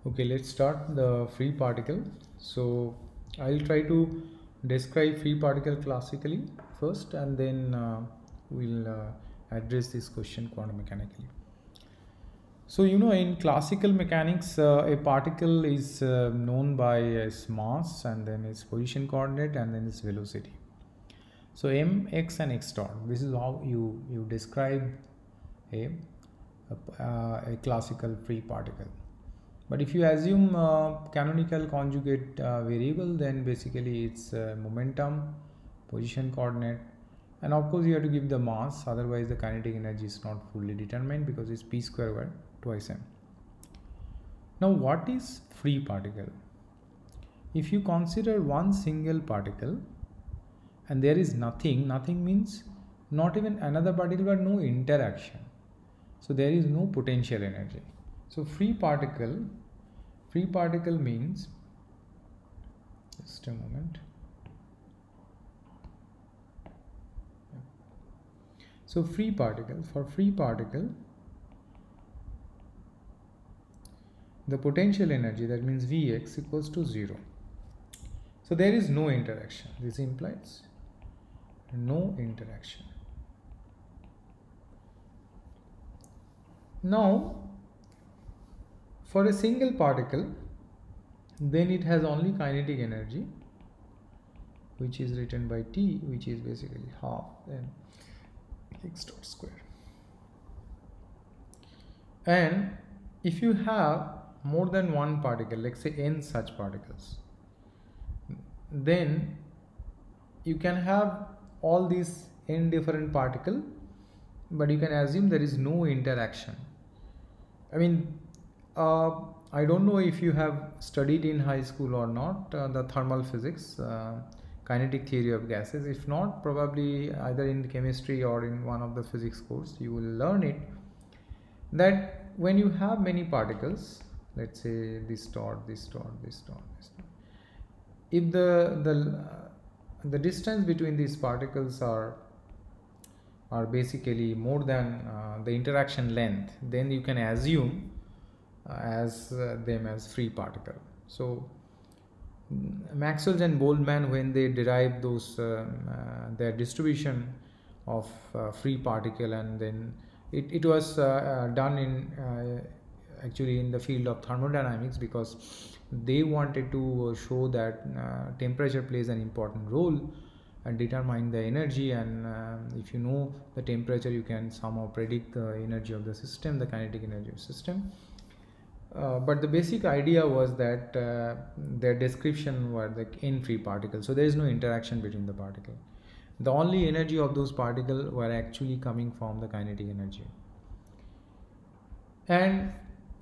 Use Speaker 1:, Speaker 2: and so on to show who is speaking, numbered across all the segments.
Speaker 1: Okay, let's start the free particle. So I'll try to describe free particle classically first, and then we'll address this question quantum mechanically. So in classical mechanics, a particle is known by its mass and then its position coordinate and then its velocity. So m, x and x dot, this is how you describe a, a classical free particle. But if you assume canonical conjugate variable, then basically it's momentum, position coordinate, and of course you have to give the mass, otherwise the kinetic energy is not fully determined because it's p square over twice m. Now what is free particle? If you consider one single particle and there is nothing means not even another particle but no interaction. So there is no potential energy. So free particle means, just a moment. So for free particle, the potential energy, that means Vx, equals to 0. So there is no interaction. This implies no interaction. Now for a single particle, then it has only kinetic energy, which is written by T, which is basically half m x dot square. And if you have more than one particle, let's say n such particles, then you can have all these n different particle, but you can assume there is no interaction. I mean, I don't know if you have studied in high school or not the thermal physics, kinetic theory of gases. If not, probably either in chemistry or in one of the physics course you will learn it, that when you have many particles, let's say this dot, this dot, this dot, this dot, if the distance between these particles are basically more than the interaction length, then you can assume them as free particle. So Maxwell and Boltzmann, when they derived those their distribution of free particle, and then it was done in actually in the field of thermodynamics, because they wanted to show that temperature plays an important role and determine the energy, and if you know the temperature, you can somehow predict the energy of the system, the kinetic energy of the system. But the basic idea was that their description were the n free particles, so there is no interaction between the particle. The only energy of those particles were actually coming from the kinetic energy. And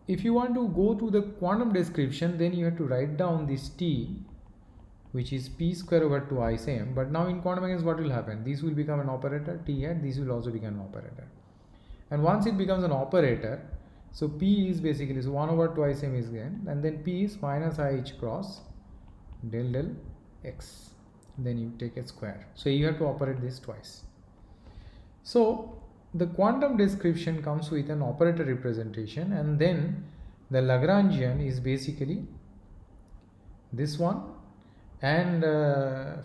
Speaker 1: if you want to go to the quantum description, then you have to write down this T, which is p square over 2 m. But now in quantum mechanics, what will happen? This will become an operator, T hat, this will also become an operator. And once it becomes an operator, so P is basically, so 1 over 2 m is given, and then P is minus I h cross del x. Then you take a square. So you have to operate this twice. So the quantum description comes with an operator representation, and then the Lagrangian is basically this one, and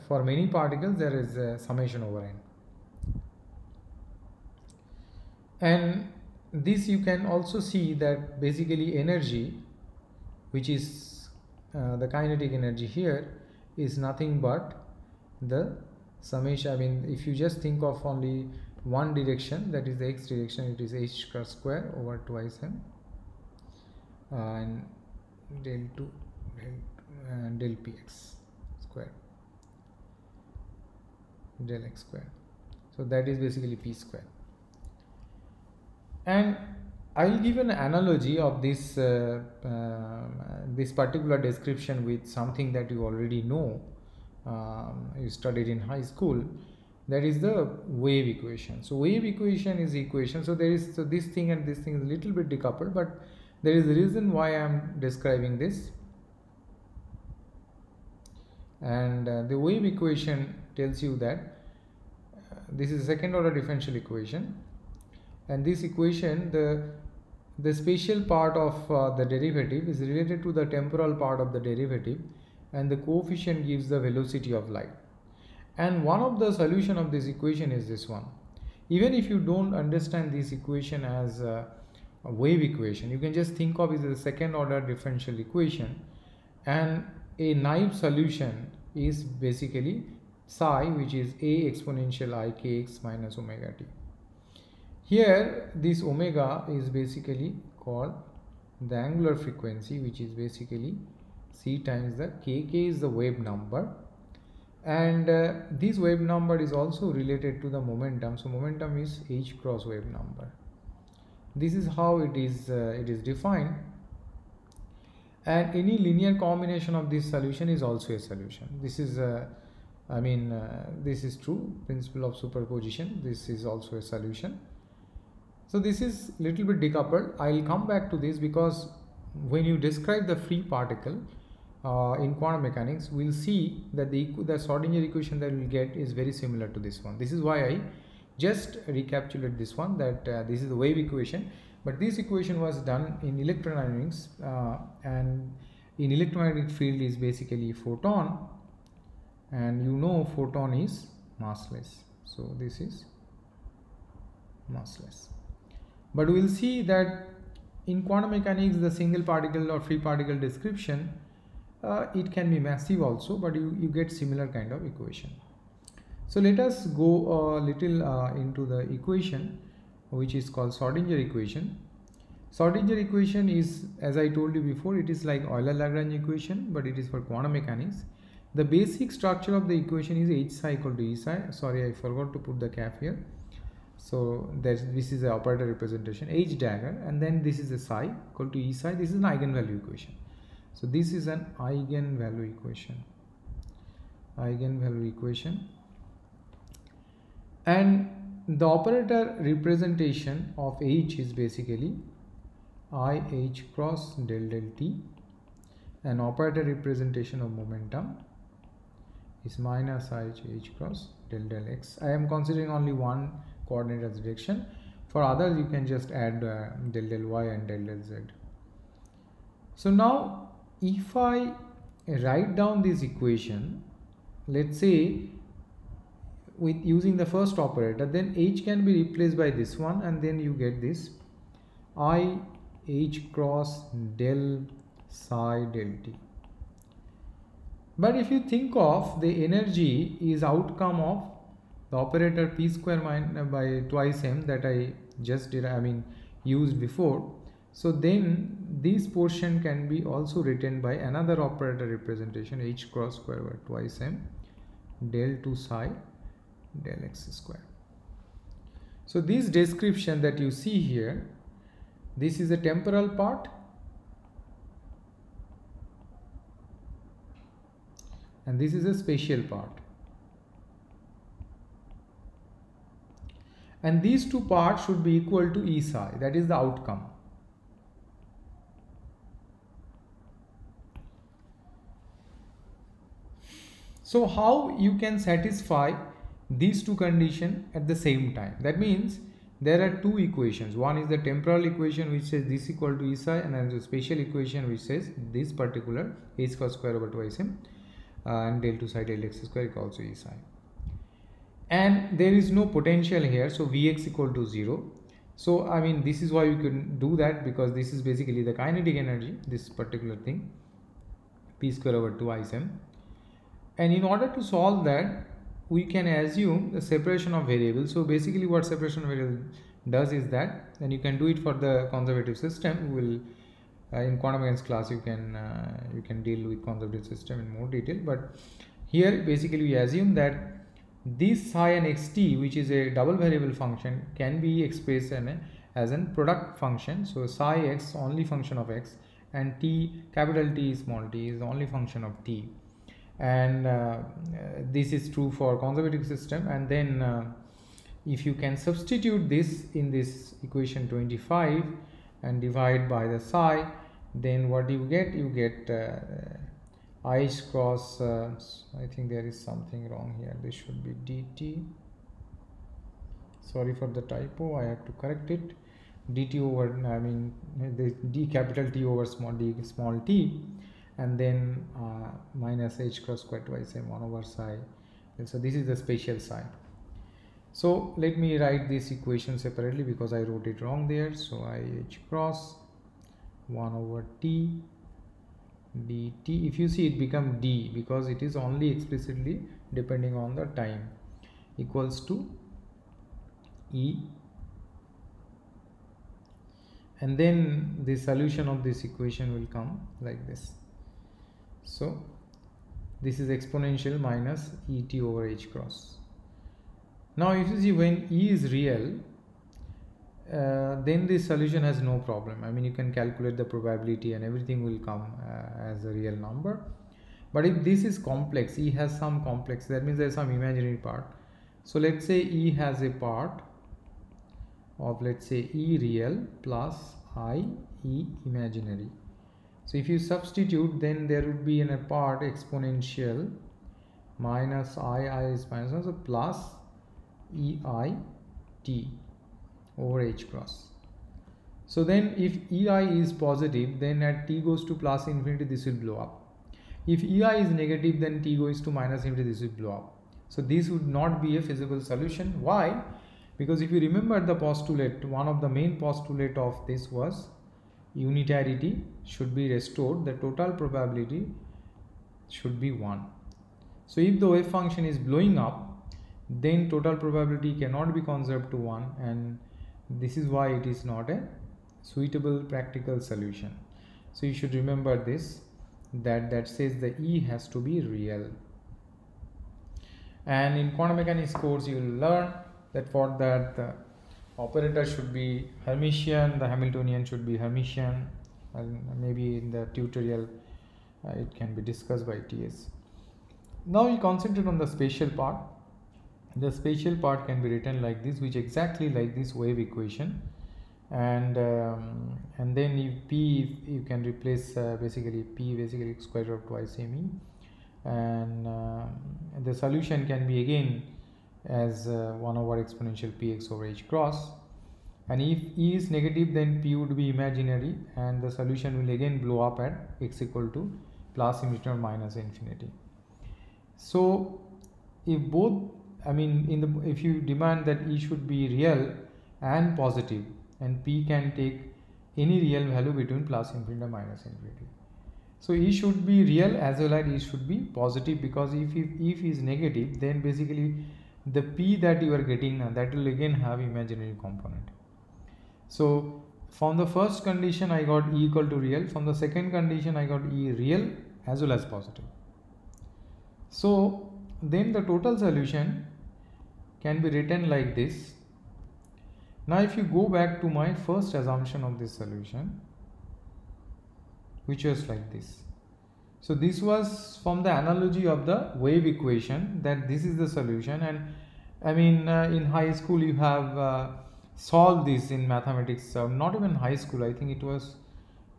Speaker 1: for many particles there is a summation over n. And this you can also see that basically energy, which is the kinetic energy here, is nothing but the summation. I mean, if you just think of only one direction, that is the x direction, it is h square over 2 m and del px square del x square. So that is basically p square. And I will give an analogy of this this particular description with something that you already know, you studied in high school. That is the wave equation. So wave equation is equation. So there is this thing and this thing is a little bit decoupled, but there is a reason why I am describing this. And the wave equation tells you that this is a second order differential equation, and this equation, the the spatial part of the derivative is related to the temporal part of the derivative, and the coefficient gives the velocity of light. And one of the solution of this equation is this one. Even if you don't understand this equation as a wave equation, you can just think of it as a second order differential equation, and a naive solution is basically psi, which is a exponential I kx minus omega t. Here this omega is basically called the angular frequency, which is basically c times the kk is the wave number, and this wave number is also related to the momentum. So momentum is h cross wave number. This is how it is defined, and any linear combination of this solution is also a solution. This is this is true principle of superposition. This is also a solution. So this is little bit decoupled. I'll come back to this because when you describe the free particle in quantum mechanics, we'll see that the Schrodinger equation that we'll get is very similar to this one. This is why I just recapitulate this one, that this is the wave equation, but this equation was done in electrodynamics, and in electromagnetic field is basically photon, and you know photon is massless. So this is massless. But we'll see that in quantum mechanics, the single particle or free particle description, it can be massive also, but you get similar kind of equation. So let us go a little into the equation, which is called Schrodinger equation. Schrodinger equation is, as I told you before, it is like Euler-Lagrange equation, but it is for quantum mechanics. The basic structure of the equation is H psi equal to E psi. Sorry, I forgot to put the cap here. So this is the operator representation, H dagger, and then this is a psi equal to E psi. This is an eigenvalue equation. So this is an eigenvalue equation. Eigenvalue equation. And the operator representation of H is basically IH cross del del T, and operator representation of momentum is minus IH cross del del X. I am considering only one coordinate as direction. For others, you can just add del del Y and del del Z. So now, if I write down this equation, let's say with using the first operator, then H can be replaced by this one, and then you get this IH cross del psi del T. But if you think of the energy is outcome of the operator p square minus by twice m that I just did, used before. So then this portion can be also written by another operator representation, H cross square by twice m del 2 psi del x square. So this description that you see here, this is a temporal part, and this is a spatial part, and these two parts should be equal to E psi, that is the outcome. So how you can satisfy these two conditions at the same time? That means there are two equations. One is the temporal equation, which says this equal to E psi, and then the spatial equation which says this particular H cross square over twice m and del 2 psi del x square equals also E psi. And there is no potential here, so Vx equal to 0. So this is why you can do that, because this is basically the kinetic energy, this particular thing, p square over 2 m. And in order to solve that, we can assume the separation of variables. So basically what separation of variables does is that, and you can do it for the conservative system. We will in quantum mechanics class you can deal with conservative system in more detail, but here basically we assume that this psi and xt, which is a double variable function, can be expressed as a product function. So psi x only function of x, and t, capital T small t, is the only function of t, and this is true for conservative system. And then if you can substitute this in this equation 25 and divide by the psi, then what you get? You get I cross, I think there is something wrong here. This should be dt. Sorry for the typo, I have to correct it. dt over, I mean the d capital T over small d small t, and then minus h cross square twice m 1 over psi. And so this is the spatial psi. So let me write this equation separately because I wrote it wrong there. So I h cross 1 over t dt, if you see it become d because it is only explicitly depending on the time, equals to e, and then the solution of this equation will come like this. So this is exponential minus et over h cross. Now if you see, when e is real, then this solution has no problem. I mean, you can calculate the probability and everything will come as a real number. But if this is complex, e has some complex, that means there is some imaginary part. So let's say e has a part of, let's say, e real plus I e imaginary. So if you substitute, then there would be in a part exponential minus I is minus 1, so plus ei t over h cross. So then if ei is positive, then at t goes to plus infinity, this will blow up. If ei is negative, then t goes to minus infinity, this will blow up. So this would not be a feasible solution. Why? Because if you remember the postulate, one of the main postulate of this was unitarity should be restored, the total probability should be 1. So if the wave function is blowing up, then total probability cannot be conserved to 1, and this is why it is not a suitable practical solution. So you should remember this, that says the E has to be real. And in quantum mechanics course you will learn that for that the operator should be Hermitian, the Hamiltonian should be Hermitian, and maybe in the tutorial it can be discussed by TS. Now we concentrate on the spatial part. The spatial part can be written like this, which exactly like this wave equation, and then if p, if you can replace basically p basically square root of twice me, and the solution can be again as 1 over exponential px over h cross, and if e is negative, then p would be imaginary, and the solution will again blow up at x equal to plus infinity or minus infinity. So if both, I mean, if you demand that E should be real and positive, and P can take any real value between plus infinity and minus infinity. So E should be real as well as E should be positive, because if is negative, then basically the P that you are getting now, that will again have imaginary component. So from the first condition I got E equal to real, from the second condition I got E real as well as positive. So then the total solution can be written like this. Now if you go back to my first assumption of this solution, which was like this. So this was from the analogy of the wave equation, that this is the solution. And I mean in high school you have solved this in mathematics, not even high school, I think it was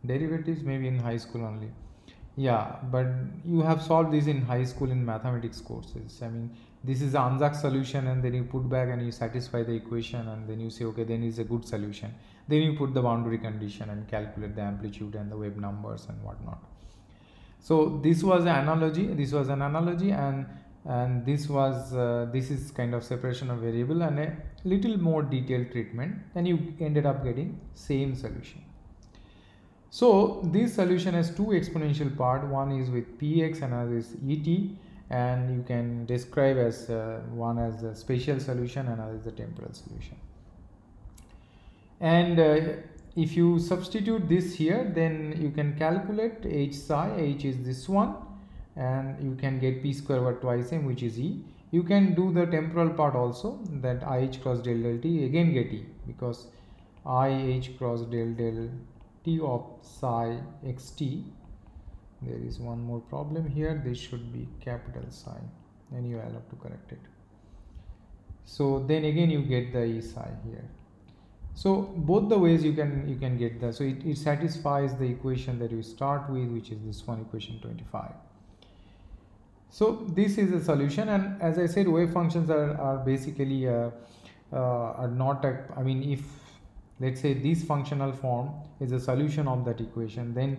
Speaker 1: derivatives maybe in high school only. Yeah, but you have solved this in high school in mathematics courses. I mean, this is the Anzac solution, and then you put back and you satisfy the equation, and then you say, okay, then it's a good solution. Then you put the boundary condition and calculate the amplitude and the wave numbers and whatnot. So this was an analogy. This was an analogy, and this was this is kind of separation of variable and a little more detailed treatment, and you ended up getting same solution. So this solution has two exponential part. One is with px and another is et, and you can describe as one as the spatial solution and another is the temporal solution. And if you substitute this here, then you can calculate h psi. H is this one, and you can get p square over twice m, which is e. You can do the temporal part also, that I h cross del del t, again get e, because I h cross del del t of psi xt. There is one more problem here. This should be capital psi, and you will have to correct it. So then again you get the e psi here. So both the ways you can get that. So it satisfies the equation that you start with, which is this one, equation 25. So this is a solution, and as I said, wave functions are basically are not a, I mean, if let's say this functional form is a solution of that equation, then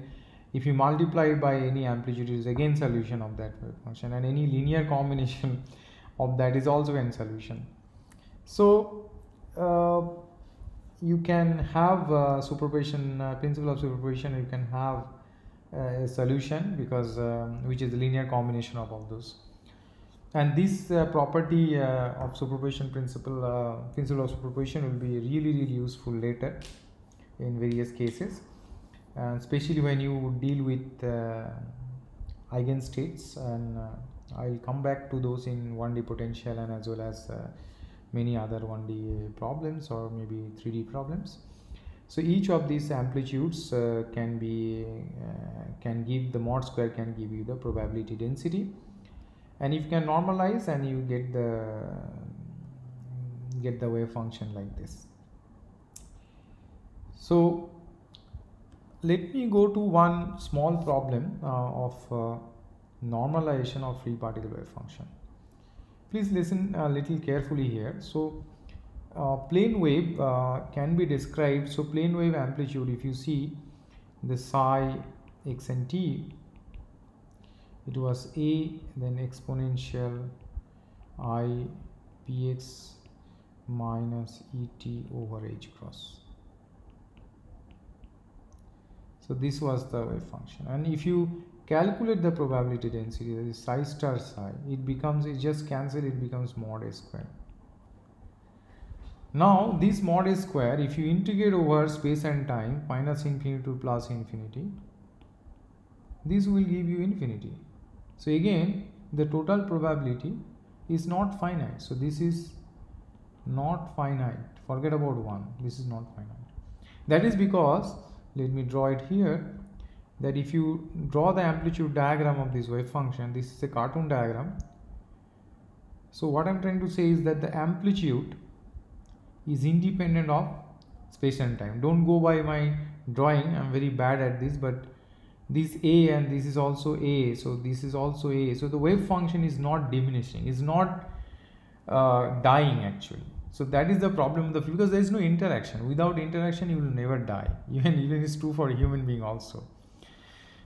Speaker 1: if you multiply it by any amplitude, it is again solution of that wave function, and any linear combination of that is also in solution. So you can have superposition, principle of superposition, you can have a solution because which is the linear combination of all those. And this property of superposition principle of superposition will be really useful later in various cases, and especially when you deal with eigenstates, and I'll come back to those in 1D potential and as well as many other 1D problems or maybe 3D problems. So each of these amplitudes can give the mod square, can give you the probability density, and if you can normalize and you get the wave function like this. So let me go to one small problem of normalization of free particle wave function. Please listen a little carefully here. So plane wave can be described. So plane wave amplitude, if you see the psi x and t, it was a, then exponential I px minus et over h cross. So this was the wave function, and if you calculate the probability density, that is psi star psi, it just cancel, it becomes mod a square. Now this mod a square, if you integrate over space and time, minus infinity to plus infinity, this will give you infinity. So again, the total probability is not finite. So this is not finite. Forget about 1. This is not finite. That is because, let me draw it here, that if you draw the amplitude diagram of this wave function, this is a cartoon diagram. So what I'm trying to say is that the amplitude is independent of space and time. Don't go by my drawing, I'm very bad at this, but this a and this is also a, so this is also a. So the wave function is not diminishing, is not dying actually. So that is the problem of the field, because there is no interaction. Without interaction you will never die. Even it's true for a human being also.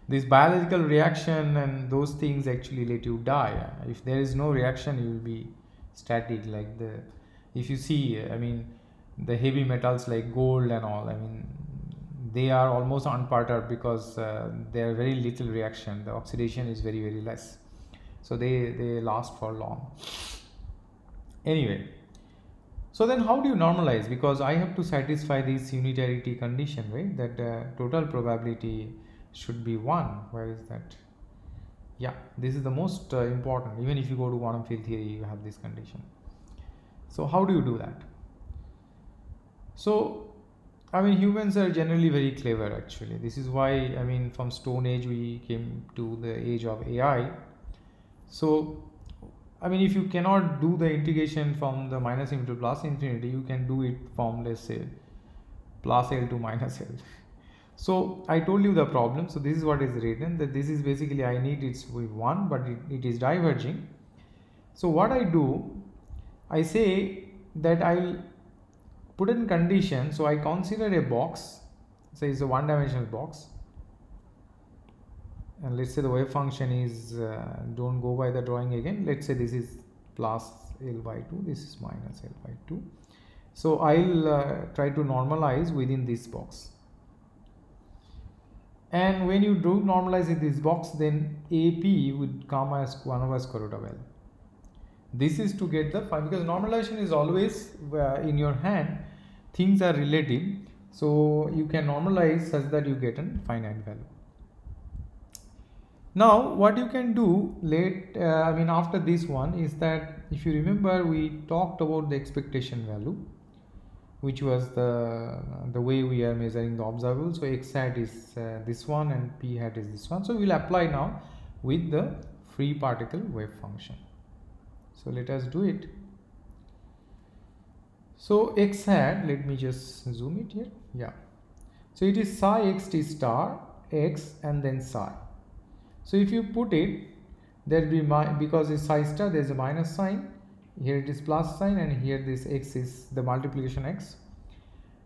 Speaker 1: This biological reaction and those things actually let you die. If there is no reaction, you will be static. Like if you see, I mean, the heavy metals like gold and all, I mean, they are almost unperturbed because there are very little reaction. The oxidation is very less, so they last for long. Anyway, so then how do you normalize? Because I have to satisfy this unitarity condition, right? That total probability should be 1. Where is that? Yeah, this is the most important. Even if you go to quantum field theory, you have this condition. So how do you do that? So I mean, humans are generally very clever actually. This is why, I mean, from Stone Age we came to the age of AI. So I mean, if you cannot do the integration from the minus infinity to plus infinity, you can do it from, let's say, plus L to minus L. So I told you the problem. So this is what is written, that this is basically, I need it's with 1, but it is diverging. So what I do, I say that I'll put in condition. So I consider a box, say it's a one-dimensional box, and let's say the wave function is, don't go by the drawing again, let's say this is plus L by 2, this is minus L by 2. So I'll try to normalize within this box, and when you do normalize in this box, then AP would come as 1 over square root of L. This is to get the phi, because normalization is always in your hand, things are relative, so you can normalize such that you get a finite value. Now what you can do I mean after this one is that, if you remember, we talked about the expectation value, which was the way we are measuring the observable. So x hat is this one and p hat is this one. So we will apply now with the free particle wave function. So let us do it. So x hat, let me just zoom it here. Yeah. So it is psi x t star x and then psi. So if you put it, there will be because it's psi star, there is a minus sign. Here it is plus sign, and here this x is the multiplication x.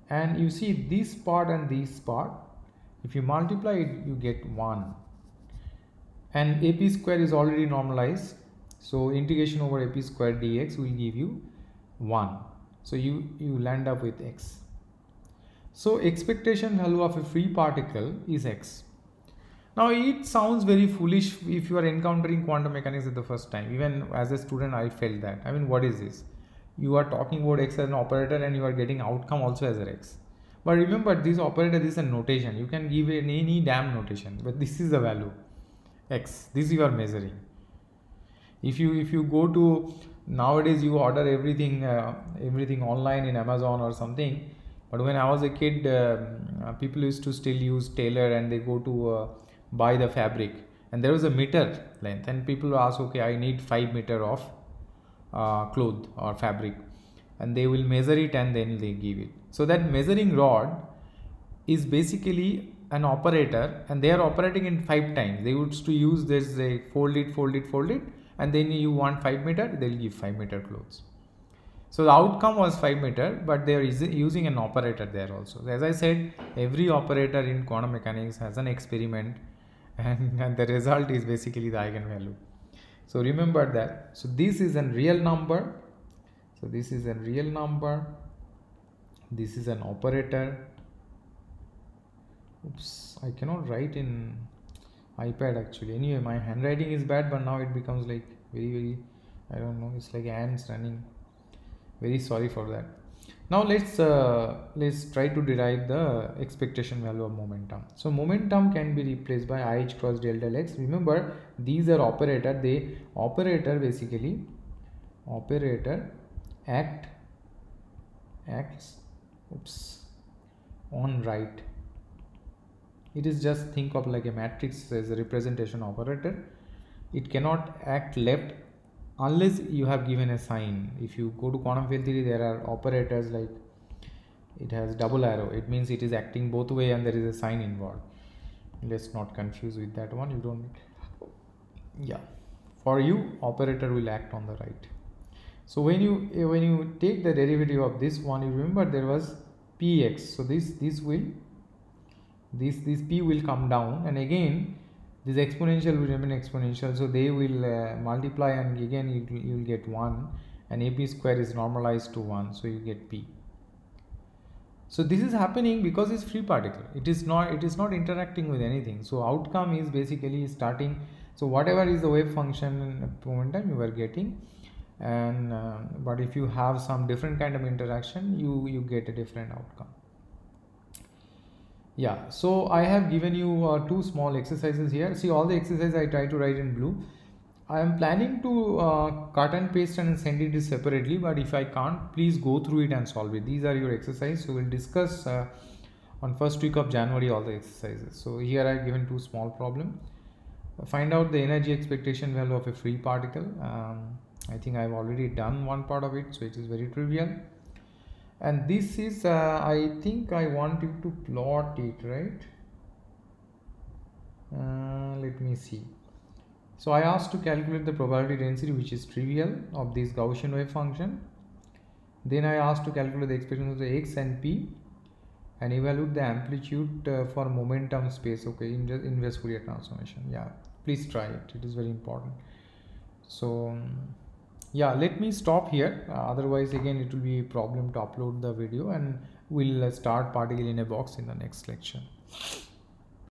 Speaker 1: and you see this part and this part, if you multiply it, you get 1, and AP square is already normalized, so integration over AP square dx will give you 1, so you land up with x. So expectation value of a free particle is x. Now it sounds very foolish if you are encountering quantum mechanics at the first time. Even as a student I felt that. I mean, what is this? You are talking about x as an operator and you are getting outcome also as an x. But remember, this operator, this is a notation. You can give it any damn notation, but this is the value x. This you are measuring. If you go to, nowadays you order everything online in Amazon or something. But when I was a kid, people used to still use tailor, and they go to buy the fabric, and there was a meter length, and people ask, okay, I need 5 meter of cloth or fabric, and they will measure it and then they give it. So that measuring rod is basically an operator, and they are operating in 5 times. They used to use this, fold it, and then you want 5 meter, they'll give 5 meter clothes. So the outcome was 5 meter, but they are using an operator there also. So as I said, every operator in quantum mechanics has an experiment, and the result is basically the eigenvalue. So remember that. So this is a real number. So this is a real number. This is an operator. Oops, I cannot write in iPad actually. Anyway, my handwriting is bad, but now it becomes like very, I don't know, it's like ants running. Very sorry for that. Now let's try to derive the expectation value of momentum. So momentum can be replaced by IH cross del del x. Remember, these are operator. Operator basically acts on right. It is just, think of like a matrix as a representation operator. It cannot act left unless you have given a sign. If you go to quantum field theory, there are operators like, it has double arrow. It means it is acting both way and there is a sign involved. Let's not confuse with that one. You don't, yeah, for you operator will act on the right. So when you take the derivative of this one, you remember there was px. So this p will come down, and again this exponential will remain exponential, so they will multiply, and again you will get 1, and AP square is normalized to 1, so you get p. So this is happening because it's free particle. It is not interacting with anything. So outcome is basically starting. So whatever is the wave function momentum you are getting, and but if you have some different kind of interaction, you get a different outcome. Yeah, so I have given you 2 small exercises here. See, all the exercises I try to write in blue. I am planning to cut and paste and send it separately, but if I can't, please go through it and solve it. These are your exercises. So we'll discuss on first week of January all the exercises. So here I have given 2 small problems. Find out the energy expectation value of a free particle. I think I've already done one part of it, so it is very trivial. And this is, I think I want you to plot it, right? Let me see. So I asked to calculate the probability density, which is trivial, of this Gaussian wave function. Then I asked to calculate the expectation of the x and p, and evaluate the amplitude for momentum space. Okay, inverse Fourier transformation. Yeah, please try it. It is very important. So yeah, let me stop here. Otherwise, again, it will be a problem to upload the video, and we'll start particle in a box in the next lecture.